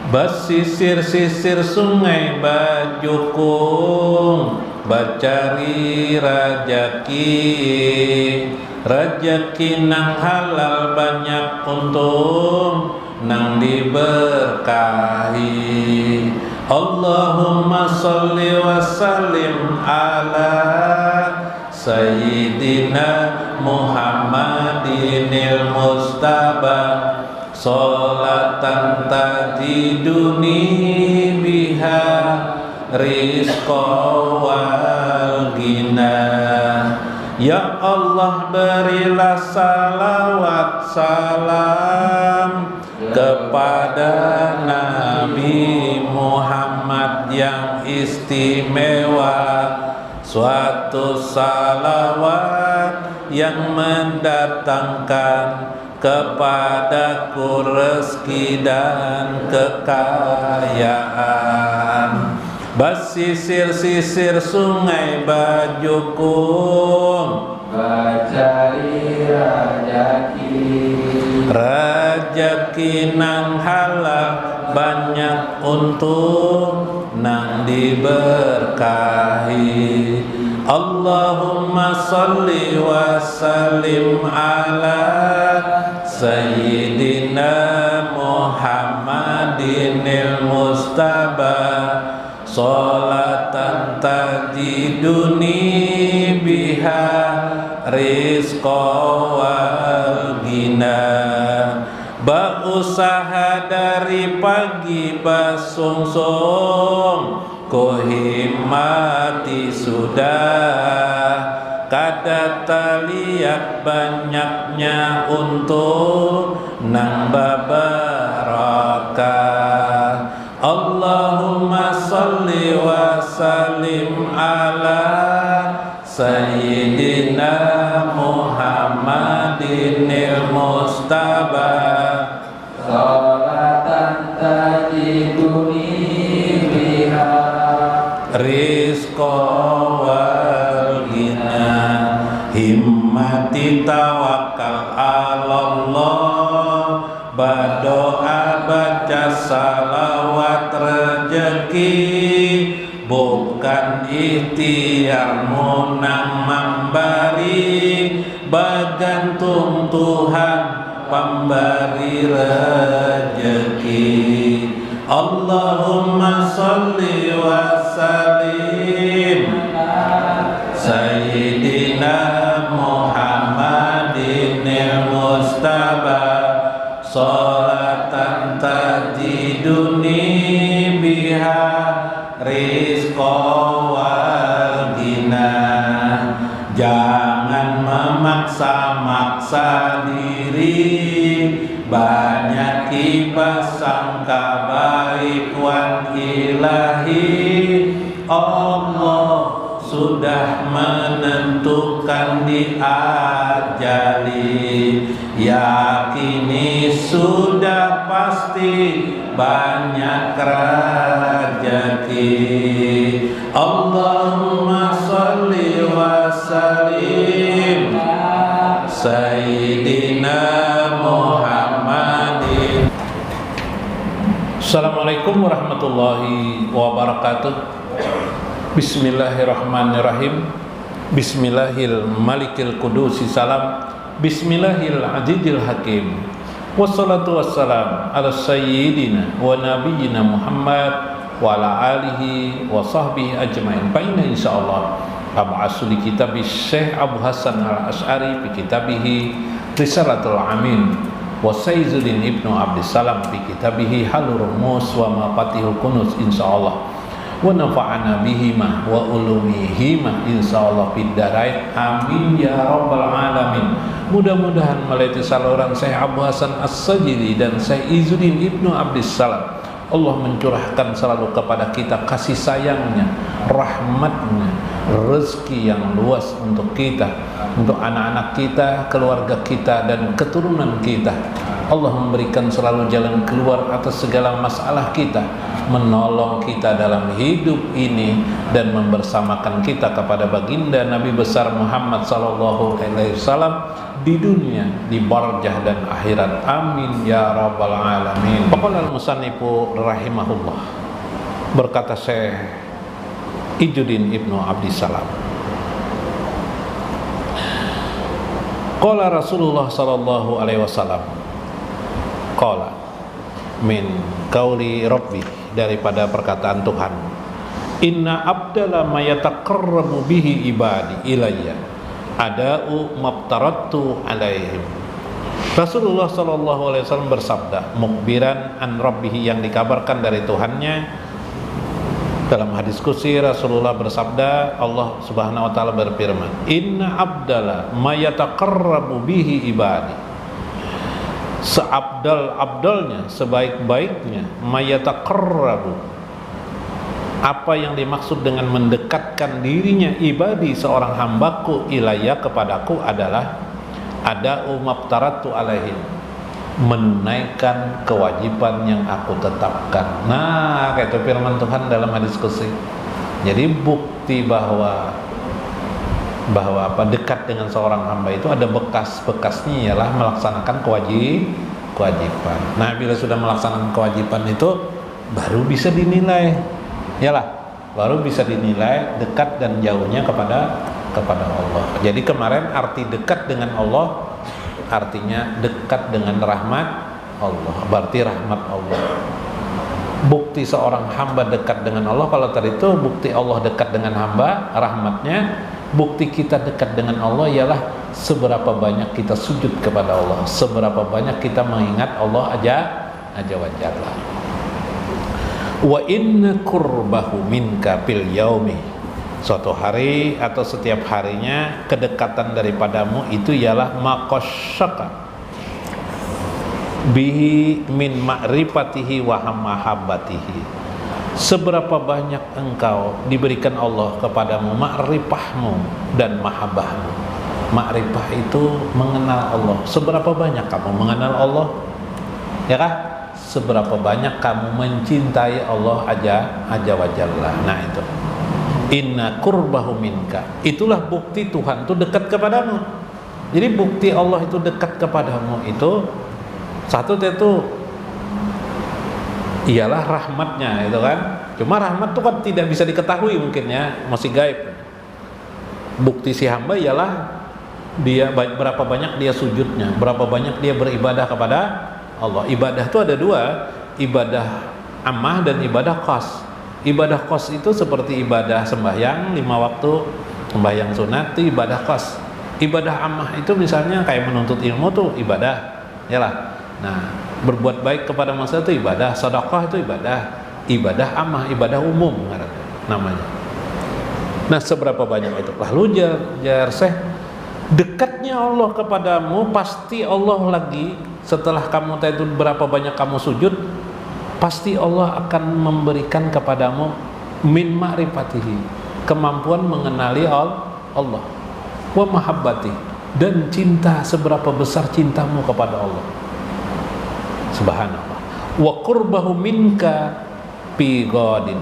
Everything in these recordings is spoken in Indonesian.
Basisir-sisir sungai bajukung, bacari rajaki nang halal banyak untung, nang diberkahi. Allahumma sholli wa sallim ala Sayyidina Muhammadinil Mustafa, sholatan tajiduni biha rizqa wal ghina. Ya Allah, berilah salawat salam kepada Nabi Muhammad yang istimewa, suatu salawat yang mendatangkan kepadaku rezeki dan kekayaan. Basisir-sisir sungai bajukung, bacari rajaki nang halal banyak untung, nang diberkahi. Allahumma sholli wa sallim ala Sayyidina Muhammadinil Mustafa, sholatan tajiduni biha rizqa wal ghina. Berusaha dari pagi basungsung, ku himati sudah, kada taliat banyaknya untung, nang barakah. Allahumma sholli wa sallim ala Sayyidina Muhammadinil Mustafa, sholatan tajiduni biha rizqa wal ghina. Himmati tawakal Allah, berdoa baca salawat rezeki, bukan ikhtiarmu nang memberi, bergantung Tuhan pemberi rezeki. Allahumma sholli wa sallim Sayyidina Muhammadinil Mustafa, sholatan tajiduni biha rizqa wal ghina. Jangan memaksa-maksa diri, banyak prasangka baik wan ilahi. Allah sudah menentukan di ajali, yakini sudah pasti banyak rezeki. Allahumma sholli wa sallim Sayyidina Muhammadin. Assalamualaikum warahmatullahi wabarakatuh. Bismillahirrahmanirrahim. Bismillahil malikil kudusi salam. Bismillahil azizil hakim. Wassalatu wassalam ala sayyidina wa nabiyyina Muhammad wa ala alihi wa sahbihi ajma'in. Fa inna insyaallah ab'asu li kitabi Syekh Abu Hasan Al-Asy'ari fi kitabihi Risalatul Amin wa Sayyiduddin Ibnu Abdissalam fi kitabihi Halur Rumus wa Mafatihul Kunuz insyaallah. Wa nafa'ana bihima wa ulumihima insyaallah fid darain amin ya rabbal alamin. Mudah-mudahan melalui saluran Syekh Abu Hasan As-Sajili dan Syekh Izzuddin Ibnu Abdissalam, Allah mencurahkan selalu kepada kita kasih sayangnya, rahmatnya, rezeki yang luas untuk kita, untuk anak-anak kita, keluarga kita dan keturunan kita. Allah memberikan selalu jalan keluar atas segala masalah kita, menolong kita dalam hidup ini dan membersamakan kita kepada baginda Nabi besar Muhammad sallallahu alaihi wasallam di dunia, di barzah dan akhirat. Amin ya rabbal alamin. Qala al-musannifu rahimahullah, berkata Syekh Izzuddin Ibnu Abdissalam, qala Rasulullah sallallahu alaihi wasallam, qala min qauli rabbi, daripada perkataan Tuhan, inna abdala ma yataqarrabu bihi ibadi ilayya ada'u mabtaratu alaihim. Rasulullah sallallahu alaihi wasallam bersabda, mukbiran an rabbih, yang dikabarkan dari Tuhannya. Dalam hadis qudsi Rasulullah bersabda, Allah Subhanahu wa taala berfirman, inna abdala ma yataqarrabu bihi ibadi, seabdal-abdalnya, sebaik-baiknya, ma yataqarrabu, apa yang dimaksud dengan mendekatkan dirinya ibadi, seorang hambaku, ilayya, kepadaku, adalah ada'u mabtaratu alaihim, menunaikan kewajiban yang aku tetapkan. Nah, kayak itu firman Tuhan dalam hadis qudsi. Jadi bukti bahwa apa, dekat dengan seorang hamba itu ada bekas-bekasnya, ialah melaksanakan kewajiban. Nah, bila sudah melaksanakan kewajiban itu baru bisa dinilai, yalah, baru bisa dinilai dekat dan jauhnya kepada Allah. Jadi kemarin arti dekat dengan Allah artinya dekat dengan rahmat Allah, berarti rahmat Allah. Bukti seorang hamba dekat dengan Allah, kalau tadi itu bukti Allah dekat dengan hamba, rahmatnya. Bukti kita dekat dengan Allah ialah seberapa banyak kita sujud kepada Allah, seberapa banyak kita mengingat Allah aja wa jalla. Wa inna qurbahu minka fil yaumi, suatu hari atau setiap harinya kedekatan daripadamu itu ialah maqasyaka bihi min ma'rifatihi wa mahabbatihi, seberapa banyak engkau diberikan Allah kepadamu ma'rifahmu dan mahabbahmu. Ma'rifah itu mengenal Allah. Seberapa banyak kamu mengenal Allah, ya kah? Seberapa banyak kamu mencintai Allah aja wa jalla. Nah itu, inna qurbahu minka, itulah bukti Tuhan itu dekat kepadamu. Jadi bukti Allah itu dekat kepadamu itu satu itu ialah rahmatnya, itu kan. Cuma rahmat itu kan tidak bisa diketahui, mungkin ya, masih gaib. Bukti si hamba ialah dia berapa banyak dia sujudnya, berapa banyak dia beribadah kepada Allah. Ibadah itu ada dua, ibadah ammah dan ibadah khas. Ibadah khas itu seperti ibadah sembahyang 5 waktu, sembahyang sunat itu ibadah khas. Ibadah ammah itu misalnya kayak menuntut ilmu tuh ibadah, yalah. Nah, berbuat baik kepada manusia itu ibadah, sedekah itu ibadah ammah, ibadah umum namanya. Nah, seberapa banyak itu? Lalu jar Syekh, dekatnya Allah kepadamu pasti Allah lagi setelah kamu itu berapa banyak kamu sujud, pasti Allah akan memberikan kepadamu min ma'rifatihi, kemampuan mengenali Allah, wa mahabbati, dan cinta, seberapa besar cintamu kepada Allah. Subhanallah. Wa qurbahu minka fi ghadin,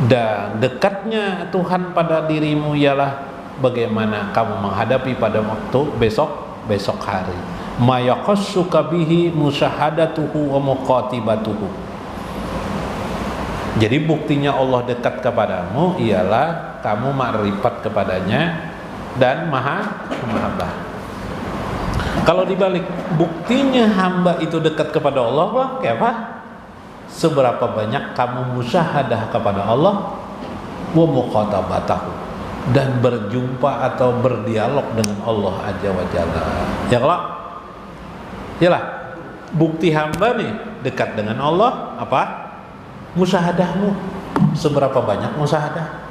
dan dekatnya Tuhan pada dirimu ialah bagaimana kamu menghadapi pada waktu besok hari. Ma yaqassuka bihi musyahadatuhu wa muqatibatuhu. Jadi buktinya Allah dekat kepadamu ialah kamu ma'rifat kepadanya dan mahabbah. Kalau dibalik, buktinya hamba itu dekat kepada Allah, kayak apa? Seberapa banyak kamu musyahadah kepada Allah, wa muqatabatahu, dan berjumpa atau berdialog dengan Allah Azza wa Jalla. Ya kalau yalah, bukti hamba nih dekat dengan Allah apa? Musyahadahmu. Seberapa banyak musyahadah?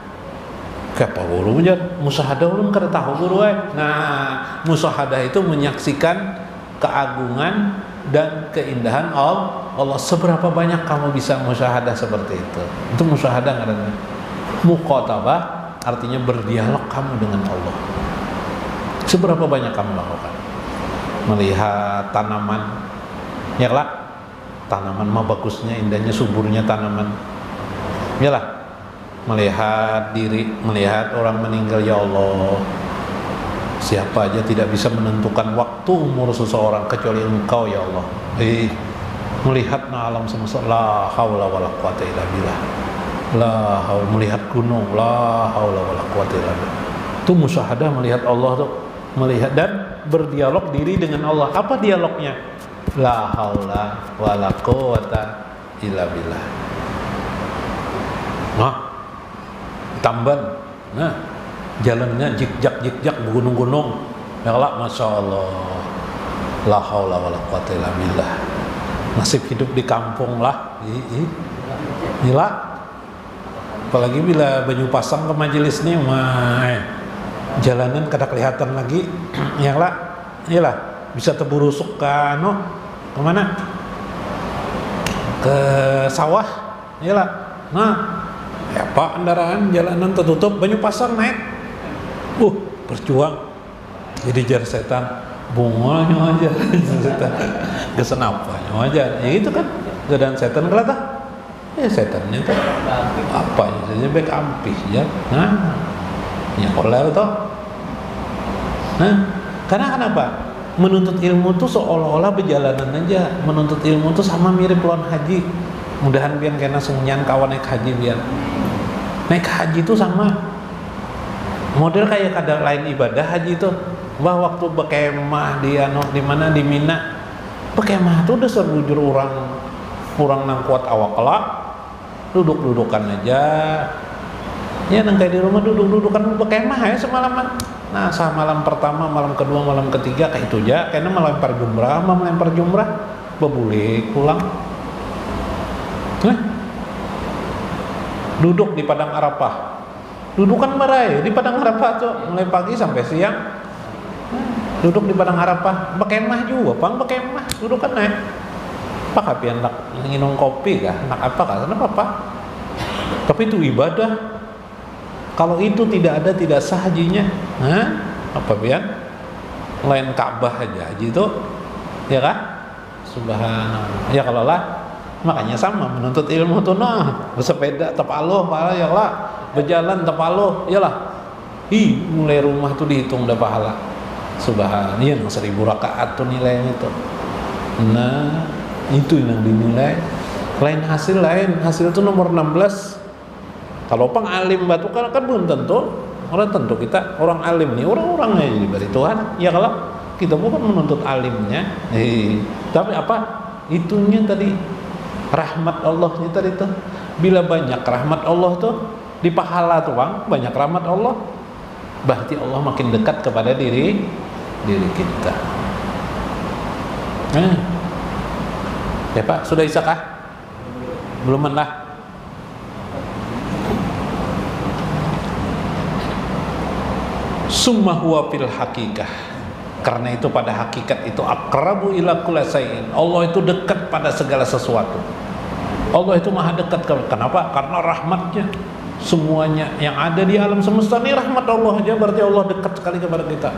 Kayak guru aja, musyahadah ulun kada tahu guru. Nah, musyahadah itu menyaksikan keagungan dan keindahan Allah. Seberapa banyak kamu bisa musyahadah seperti itu? Itu musyahadah ngarana. Muqatabah artinya berdialog kamu dengan Allah. Seberapa banyak kamu lakukan? Melihat tanaman Ya lah, tanaman mah bagusnya, indahnya, suburnya tanaman. Ya lah, melihat diri, melihat orang meninggal, ya Allah, siapa aja tidak bisa menentukan waktu umur seseorang kecuali Engkau ya Allah. Melihat alam semesta, la haula wala quwata illa billah. La haula, melihat gunung, la haula wala quwata illa billah. Itu musyahadah melihat Allah tuh, melihat dan berdialog diri dengan Allah. Apa dialognya? La haula wala quwata illa billah. Nah, Tamban, nah jalannya jikjak gunung-gunung, ya Allah, masya Allah, la haula wala quwata illa billah. Nasib hidup di kampung lah, gila. Apalagi bila Banyu Pasang ke majelis nih, jalanan kada kelihatan lagi, ya lah, iyalah, bisa terburusuk ke kemana? Ke sawah, iyalah. Nah, apa kendaraan jalanan tertutup, Banyu Pasang naik, berjuang, jadi jar setan. Bunganya aja setan, kesenapanya aja, ya itu kan godaan setan kelihatan, ya setannya tuh apa ya saja baik ampih ya, nah ya koler toh, nah karena kenapa menuntut ilmu tuh seolah-olah berjalanan aja, menuntut ilmu tuh sama mirip lawan haji, mudahan biar kena sunyian kawan naik haji, biar naik haji tuh sama model kayak kadang lain ibadah haji tuh. Bahwa waktu berkemah di mana di Mina, berkemah tuh udah serujur orang nang kuat awak kelak, duduk-dudukan aja, ya nang kayak di rumah duduk-dudukan berkemah ya semalaman. Nah malam pertama, malam kedua, malam ketiga kayak itu aja, karena melempar jumrah, bebulik pulang. Duduk di Padang Arafah, dudukan marai di Padang Arafah tuh mulai pagi sampai siang. Duduk di Padang Arafah, berkemah juga, berkemah, duduk kan naik. Apa kapian nak nginum kopi kah? Nak apa kah? Kenapa apa? Tapi itu ibadah. Kalau itu tidak ada, tidak sah hajinya. Apa pian? Lain Ka'bah aja haji itu, ya kan? Subhanallah. Ya kalau lah, makanya sama menuntut ilmu tuh bersepeda tepaluh, ya lah, berjalan tepaluh, ya lah. Mulai rumah tuh dihitung dah pahala. Subhanallah, 1000 rakaat tuh nilainya tuh. Nah, itu yang dinilai. Lain hasil tuh nomor 16. Kalau pang alim batu kan belum tentu. Orang tentu kita orang alim nih, orang-orangnya diberi Tuhan. Ya kalau kita bukan menuntut alimnya, tapi apa? Itunya tadi rahmat Allahnya tadi tuh. Bila banyak rahmat Allah tuh di pahala tuh bang, banyak rahmat Allah, berarti Allah makin dekat kepada diri kita. Ya Pak, sudah isya kah? Belum lah. Summa huwa fil hakikah. Karena itu pada hakikat itu aqrabu ila kulli syai'in. Allah itu dekat pada segala sesuatu. Allah itu maha dekat. Kenapa? Karena rahmatnya. Semuanya yang ada di alam semesta ini rahmat Allah aja, berarti Allah dekat sekali kepada kita.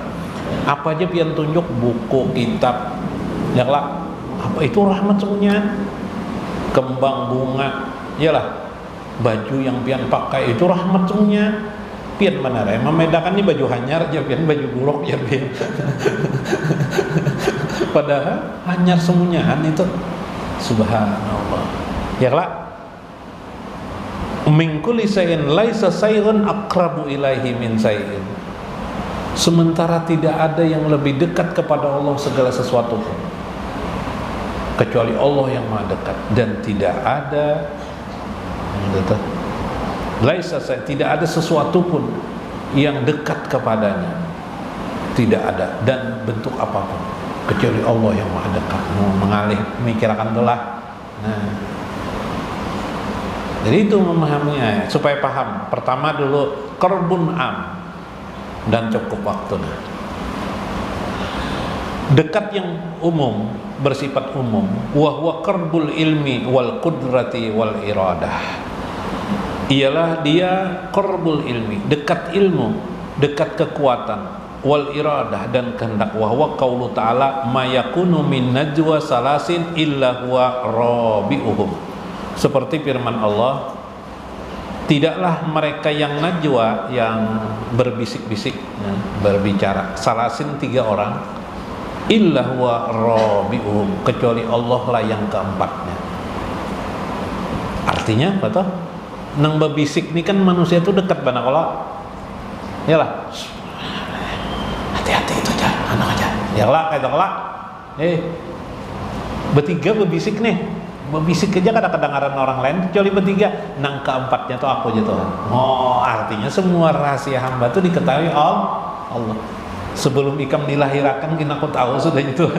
Apa aja pian tunjuk, buku, kitab, ya lah, apa itu rahmat semuanya. Kembang, bunga, yalah, baju yang pian pakai itu rahmat semuanya. Pian mana membedakan nih baju hanyar aja, pian baju buruk ya pian. Padahal hanyar semuanya itu, subhanallah. Ya lah. Min kulli syai'in laisa syai'un aqrabu ilaihi min syai'in. Sementara tidak ada yang lebih dekat kepada Allah segala sesuatu kecuali Allah yang maha dekat, dan tidak ada laisa syai', tidak ada sesuatu pun yang dekat kepadanya, tidak ada, dan bentuk apapun kecuali Allah yang maha dekat. Mengalih memikirkan itulah. Nah, jadi itu memahaminya supaya paham. Pertama dulu qarbun am, dan cukup waktu. Dekat yang umum, bersifat umum. Wa huwa qarbul ilmi wal qudrati wal iradah. Ialah dia qarbul ilmi, dekat ilmu, dekat kekuatan, wal iradah, dan kehendak. Wa huwa qaulu ta'ala ma yakunu min najwa salasin illa huwa rabi'uhum, seperti firman Allah, tidaklah mereka yang najwa, yang berbisik-bisik, berbicara, salasin 3 orang, illa huwa rabi'uhum, kecuali Allah lah yang keempatnya. Artinya apa toh? Nang berbisik ini kan manusia itu dekat bana kalau yalah, hati-hati itu aja, anak aja, yalah kayak lah, bertiga berbisik nih, berbisik aja kada kedengaran orang lain kecuali bertiga, nang keempatnya tuh aku aja Tuhan. Oh, artinya semua rahasia hamba tuh diketahui Allah. Sebelum ikam dilahirkan kini aku tahu sudah itu.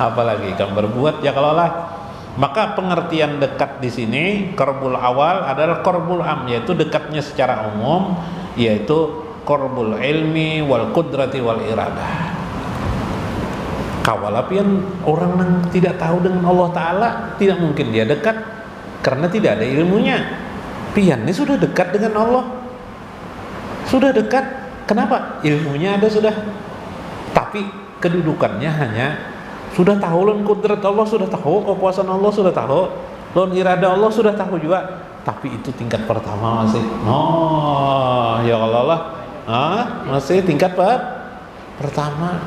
Apalagi ikam berbuat ya kalau lah. Maka pengertian dekat di sini qurbul awal adalah qurbul am, yaitu dekatnya secara umum, yaitu qurbul ilmi wal qudrati wal iradah. Kawalapian orang yang tidak tahu dengan Allah Ta'ala tidak mungkin dia dekat karena tidak ada ilmunya. Pian ini sudah dekat dengan Allah, sudah dekat. Kenapa? Ilmunya ada sudah, tapi kedudukannya hanya sudah tahu lon kudrat Allah, sudah tahu kekuasaan Allah, sudah tahu lon irada Allah, sudah tahu juga, tapi itu tingkat pertama masih. Oh ya Allah, masih tingkat pertama.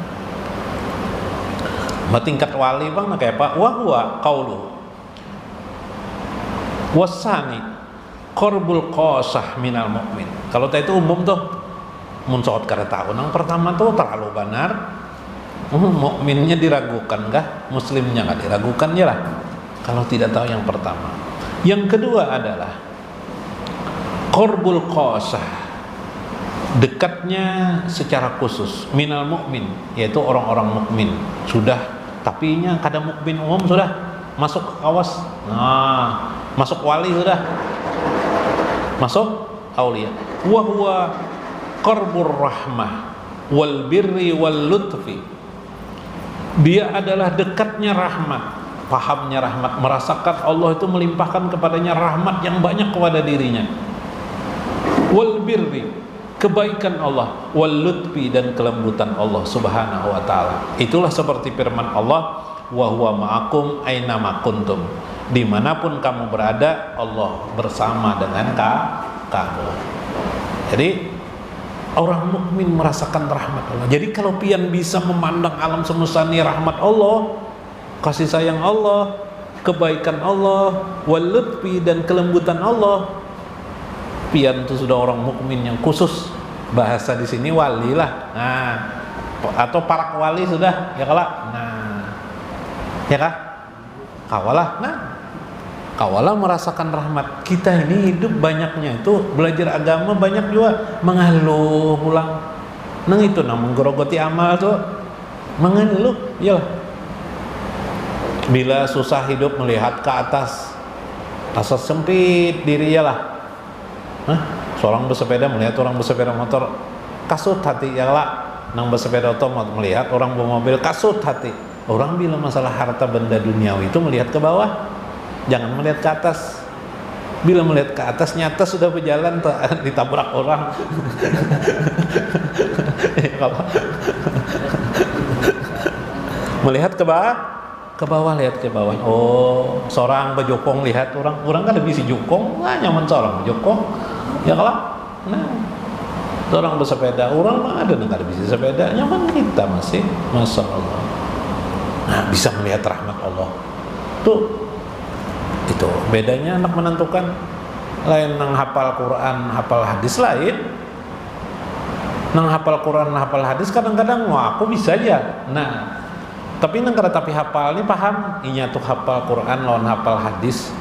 Tingkat wali bang kayak apa? Wahwa qaulu wasani qurbul qasah minal mu'min. Kalau itu umum tuh muncot kada tahu. Yang pertama tuh terlalu benar. Mukminnya diragukan kah? Muslimnya nggak diragukan ya lah. Kalau tidak tahu yang pertama. Yang kedua adalah qurbul qasah, dekatnya secara khusus minal mukmin, yaitu orang-orang mukmin. Sudah, tapi nya kada mukmin umum sudah masuk awas. Nah, masuk wali sudah. Masuk aulia. Wa huwa qurbur rahmah wal birri wal lutfi. Dia adalah dekatnya rahmat, pahamnya rahmat, merasakan Allah itu melimpahkan kepadanya rahmat yang banyak kepada dirinya. Wal birri, kebaikan Allah, wal lutfi, dan kelembutan Allah Subhanahu wa taala. Itulah seperti firman Allah, wa huwa ma'akum aina ma kuntum. Dimanapun kamu berada, Allah bersama dengan kamu. Jadi orang mukmin merasakan rahmat Allah. Jadi kalau pian bisa memandang alam semesta ini rahmat Allah, kasih sayang Allah, kebaikan Allah, wal lutfi, dan kelembutan Allah, pian itu sudah orang mukmin yang khusus. Bahasa di sini wali lah. Nah, atau para wali sudah ya kalah. Nah, ya kah? Kawalah. Nah, kawalah merasakan rahmat. Kita ini hidup banyaknya itu belajar agama banyak juga mengeluh pulang. Nang itu nang menggerogoti amal tuh mengeluh, ya. Bila susah hidup melihat ke atas, rasa sempit diri ya lah. Seorang bersepeda melihat orang bersepeda motor, kasut hati ya lah. Nang bersepeda otomotor melihat orang bermobil, kasut hati. Orang bila masalah harta benda duniawi itu melihat ke bawah. Jangan melihat ke atas. Bila melihat ke atas nyata sudah berjalan ditabrak orang. Melihat ke bawah lihat ke bawah. Oh, seorang bejokong lihat orang kan lebih si jokong, nyaman seorang bejokong. Ya kalau seorang bersepeda, orang mah ada negara bisa sepeda, nyaman kita masih, masya Allah. Nah, bisa melihat rahmat Allah. Tuh. Itu bedanya anak menentukan. Lain nang hafal Quran, hafal hadis lain. Nang hafal Quran, hafal hadis kadang-kadang wah aku bisa aja. Nah, tapi nang kada tapi hafal ini paham, inya tuh hafal Quran lawan hafal hadis.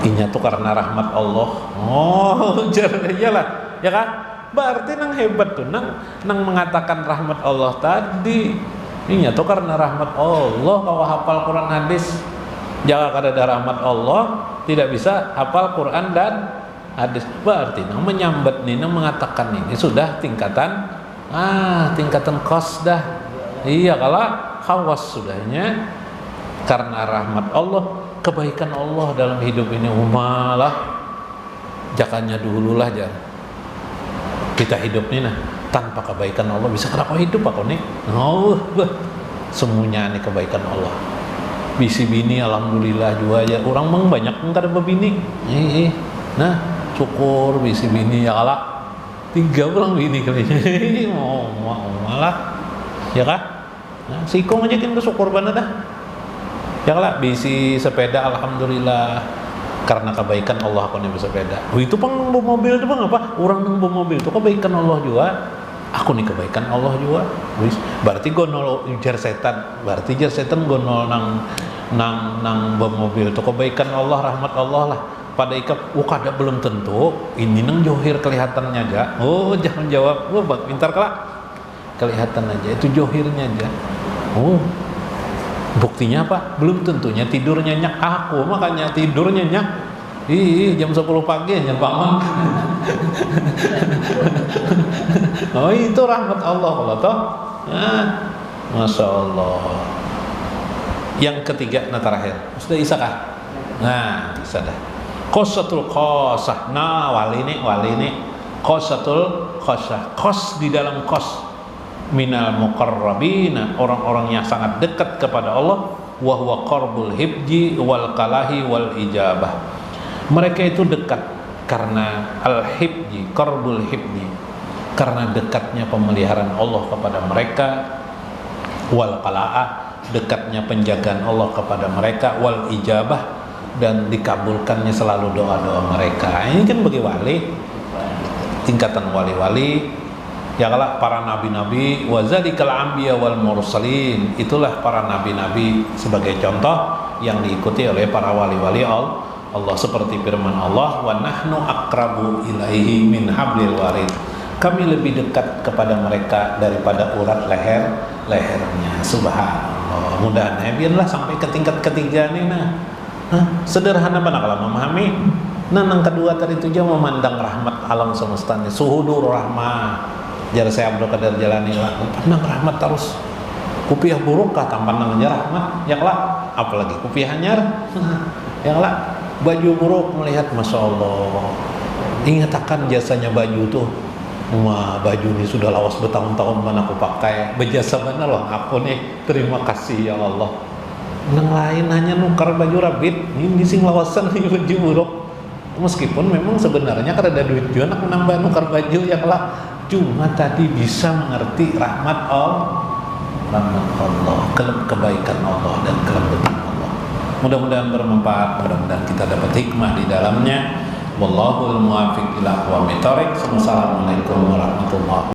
Inya tuh karena rahmat Allah. Oh, iyalah, ya kan? Berarti nang hebat tuh nang mengatakan rahmat Allah tadi. Inya tuh karena rahmat Allah kalau hafal Quran hadis. Jangan kada ada rahmat Allah tidak bisa hafal Quran dan hadis. Berarti nang menyambat nih, nang mengatakan ini sudah tingkatan kos dah. Iya kalau khawas sudahnya karena rahmat Allah, kebaikan Allah dalam hidup ini umalah. Jakannya dululah jangan kita hidup nih nah Tanpa kebaikan Allah bisa kenapa hidup aku nih? Oh, semuanya nih kebaikan Allah. Bisi bini alhamdulillah juga ya. Orang meng banyak enggak ada bini. Nah, syukur bisi bini ya Allah. 3 orang bini kalinya. mau malah. Ya kah? Nah, sikong aja kan bersyukur banget dah. Ya lah bisi sepeda alhamdulillah. Karena kebaikan Allah aku nih bersepeda. Itu pang bawa mobil itu bang apa? Orang yang bawa mobil itu kebaikan Allah juga. Aku nih kebaikan Allah juga. Berarti gonol jar setan. Berarti jar setan gonol nang bawa mobil itu kebaikan Allah, rahmat Allah lah. Pada ikap, kada belum tentu. Ini nang johir kelihatannya aja. Oh jangan jawab. Oh bang pintar kelak. Kelihatan aja. Itu johirnya aja. Oh. Buktinya apa? Belum tentunya tidur nyenyak. Aku makanya tidur nyenyak. Jam 10 pagi aja bangun. Oh itu rahmat Allah kalau toh. Masya Allah. Yang ketiga, nah terakhir. Sudah isa kah? Nah, bisa dah. Qosatul qosah. Nah, wali ini. Qosatul qosah. Qos di dalam qos. Minal muqarrabina, orang-orang yang sangat dekat kepada Allah, wa huwa qarbul hibji wal qalahi wal ijabah. Mereka itu dekat karena al-hibji, qarbul hibji, karena dekatnya pemeliharaan Allah kepada mereka, wal qalaah, dekatnya penjagaan Allah kepada mereka, wal ijabah, dan dikabulkannya selalu doa-doa mereka. Ini kan bagi wali, tingkatan wali-wali. Ya kalau para nabi-nabi, wa zalikal anbiya wal mursalin, itulah para nabi-nabi sebagai contoh yang diikuti oleh para wali-wali Allah, seperti firman Allah, wa nahnu aqrabu ilaihi min hablil warid. Kami lebih dekat kepada mereka daripada urat lehernya. Subhanallah. Mudah-mudahan biarlah sampai ke tingkat ketiga nih. Sederhana banget kalau memahami. Yang kedua tadi itu dia memandang rahmat alam semesta ini, suhudur rahmah. Jar saya Abdul Qadir Jalani lah, pandang rahmat terus. Kupiah buruk kah tanpa pandang rahmat? Yang lah, apalagi kupiah anyar. Yang lah, baju buruk melihat, masya Allah. Ingat akan jasanya baju tuh. Wah, baju ini sudah lawas bertahun-tahun mana aku pakai. Berjasa mana loh aku nih. Terima kasih ya Allah. Yang lain hanya nukar baju rabit. Ini sing lawasan nih baju buruk. Meskipun memang sebenarnya karena ada duit juga nak menambah nukar baju yang lah. Cuma tadi bisa mengerti rahmat Allah, kebaikan Allah dan kelembutan Allah. Mudah-mudahan bermanfaat, mudah-mudahan kita dapat hikmah di dalamnya. Wallahul muwaffiq ila aqwamit thoriq. Wassalamualaikum warahmatullahi wabarakatuh.